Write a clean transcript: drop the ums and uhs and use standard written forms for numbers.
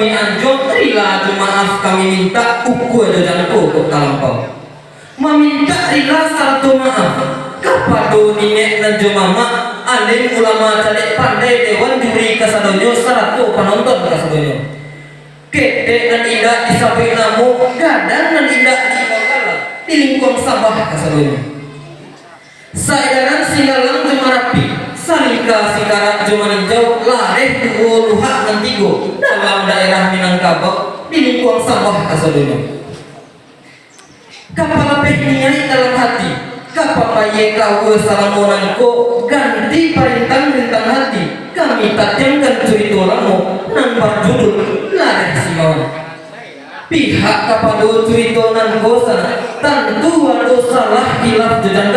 kami anjong rila maaf kami minta uku aja jantung talampau meminta rila satu maaf kapado ninek dan mama alim ulama cadek pandai dewan juri kasadonyo saratu penonton kasadonyo kete dan indah disamping namu gadang dan indah di bawah di lingkuang Sabah kasadonyo saedaran singgalang jemarapi salika sikarat jumaninjau lareh duo luhak nantigo dalam daerah Minangkabau di lingkuang Sabah kasadonyo kapal pehniai dalam hati kapal maye kau salamonanko ganti parintang rintang hati kami tajamkan cerita lamu nan berjudul lareh simawan pihak kapal cerita nan gosan tentu ada salah hilaf jejak